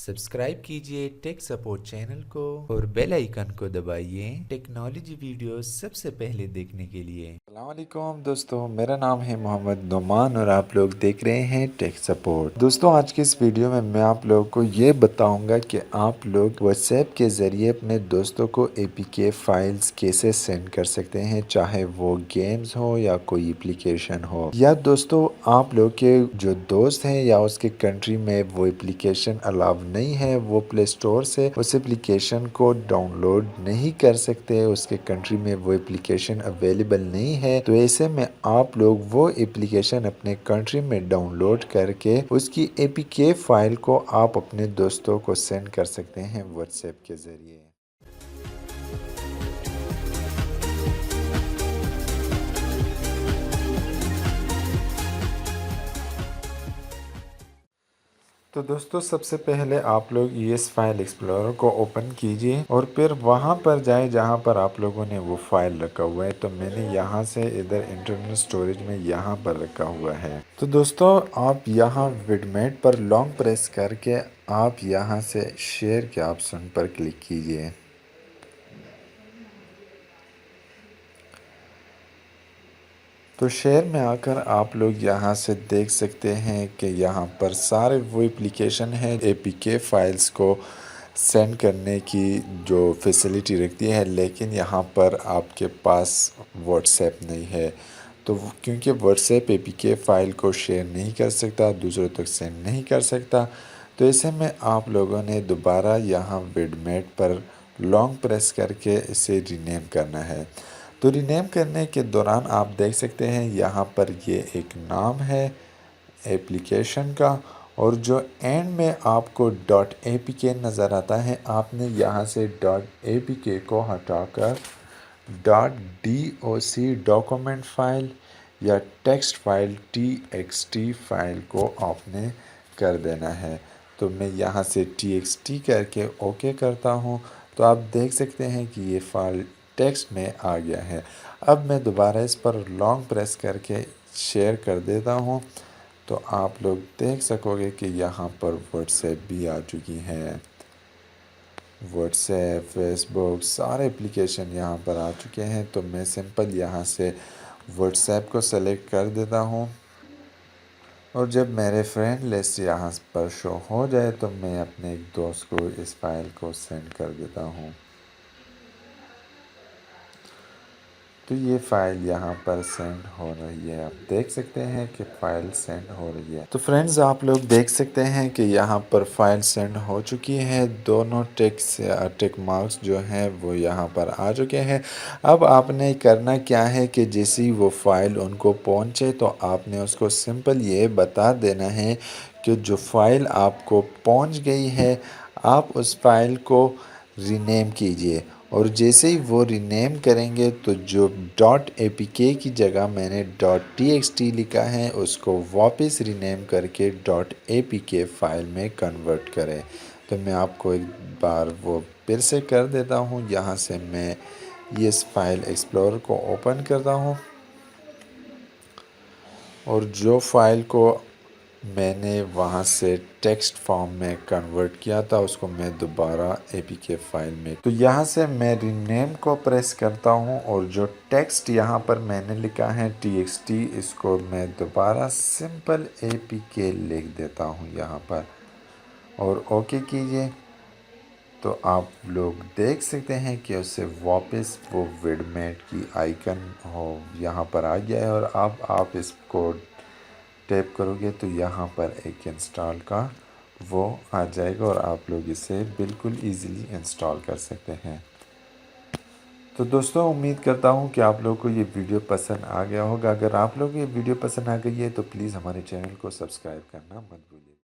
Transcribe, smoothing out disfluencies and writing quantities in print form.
Subscribe कीजिए tech support channel को और बेल आइकन को दबाइए टेक्नोलॉजी वीडियो सबसे पहले देखने के लिए। अस्सलाम वालेकुम दोस्तों, मेरा नाम है मोहम्मद नुमान और आप लोग देख रहे हैं टेक सपोर्ट। दोस्तों, आज की इस वीडियो में मैं आप लोगों को ये बताऊंगा कि आप लोग व्हाट्सएप के ज़रिए अपने दोस्तों को एपीके फाइल्स कैसे सेंड कर सकते हैं, चाहे वो गेम्स हो या कोई एप्लीकेशन हो। या दोस्तों, आप लोग के जो दोस्त हैं या उसके कंट्री में वो एप्लीकेशन अलाउ नहीं है, वो प्ले स्टोर से उस एप्लीकेशन को डाउनलोड नहीं कर सकते, उसके कंट्री में वो एप्लीकेशन अवेलेबल नहीं है, तो ऐसे में आप लोग वो एप्लीकेशन अपने कंट्री में डाउनलोड करके उसकी एपीके फाइल को आप अपने दोस्तों को सेंड कर सकते हैं व्हाट्सएप के ज़रिए। तो दोस्तों, सबसे पहले आप लोग इस फाइल एक्सप्लोरर को ओपन कीजिए और फिर वहाँ पर जाए जहाँ पर आप लोगों ने वो फाइल रखा हुआ है। तो मैंने यहाँ से इधर इंटरनल स्टोरेज में यहाँ पर रखा हुआ है। तो दोस्तों, आप यहाँ विडमेट पर लॉन्ग प्रेस करके आप यहाँ से शेयर के ऑप्शन पर क्लिक कीजिए। तो शेयर में आकर आप लोग यहाँ से देख सकते हैं कि यहाँ पर सारे वो एप्लीकेशन है एपीके फाइल्स को सेंड करने की जो फैसिलिटी रखती है, लेकिन यहाँ पर आपके पास व्हाट्सएप नहीं है। तो क्योंकि व्हाट्सएप एपीके फ़ाइल को शेयर नहीं कर सकता, दूसरों तक सेंड नहीं कर सकता, तो ऐसे में आप लोगों ने दोबारा यहाँ विडमेट पर लॉन्ग प्रेस करके इसे रीनेम करना है। तो रीनेम करने के दौरान आप देख सकते हैं यहाँ पर ये एक नाम है एप्लीकेशन का, और जो एंड में आपको डॉट एपीके नज़र आता है, आपने यहाँ से डॉट एपीके को हटाकर डॉट डॉक डॉक्यूमेंट फ़ाइल या टेक्स्ट फाइल txt फाइल को आपने कर देना है। तो मैं यहाँ से txt करके ओके करता हूँ। तो आप देख सकते हैं कि ये फाइल टेक्स्ट में आ गया है। अब मैं दोबारा इस पर लॉन्ग प्रेस करके शेयर कर देता हूँ, तो आप लोग देख सकोगे कि यहाँ पर व्हाट्सएप भी आ चुकी हैं। व्हाट्सएप, फेसबुक, सारे एप्लीकेशन यहाँ पर आ चुके हैं। तो मैं सिंपल यहाँ से व्हाट्सएप को सेलेक्ट कर देता हूँ, और जब मेरे फ्रेंड लिस्ट यहाँ पर शो हो जाए तो मैं अपने एक दोस्त को इस फाइल को सेंड कर देता हूँ। तो ये फ़ाइल यहाँ पर सेंड हो रही है। आप देख सकते हैं कि फ़ाइल सेंड हो रही है। तो फ्रेंड्स, आप लोग देख सकते हैं कि यहाँ पर फ़ाइल सेंड हो चुकी है। दोनों टिक मार्क्स जो हैं वो यहाँ पर आ चुके हैं। अब आपने करना क्या है कि जैसे ही वो फ़ाइल उनको पहुँचे तो आपने उसको सिंपल ये बता देना है कि जो फ़ाइल आपको पहुँच गई है, आप उस फ़ाइल को रीनेम कीजिए। और जैसे ही वो रीनेम करेंगे तो जो डॉट एपीके की जगह मैंने डॉट txt लिखा है, उसको वापस रीनेम करके डॉट एपीके फ़ाइल में कन्वर्ट करें। तो मैं आपको एक बार वो फिर से कर देता हूँ। यहाँ से मैं इस फाइल एक्सप्लोरर को ओपन करता हूँ, और जो फ़ाइल को मैंने वहाँ से टेक्स्ट फॉर्म में कन्वर्ट किया था उसको मैं दोबारा एपीके फाइल में, तो यहाँ से मैं रीनेम को प्रेस करता हूँ, और जो टेक्स्ट यहाँ पर मैंने लिखा है txt, इसको मैं दोबारा सिंपल एपीके लिख देता हूँ यहाँ पर, और ओके कीजिए। तो आप लोग देख सकते हैं कि उससे वापस वो विडमेट की आइकन हो यहाँ पर आ गया है, और अब आप इसको टैप करोगे तो यहाँ पर एक इंस्टॉल का वो आ जाएगा, और आप लोग इसे बिल्कुल इजीली इंस्टॉल कर सकते हैं। तो दोस्तों, उम्मीद करता हूँ कि आप लोगों को ये वीडियो पसंद आ गया होगा। अगर आप लोग ये वीडियो पसंद आ गई है तो प्लीज़ हमारे चैनल को सब्सक्राइब करना मत भूलिए।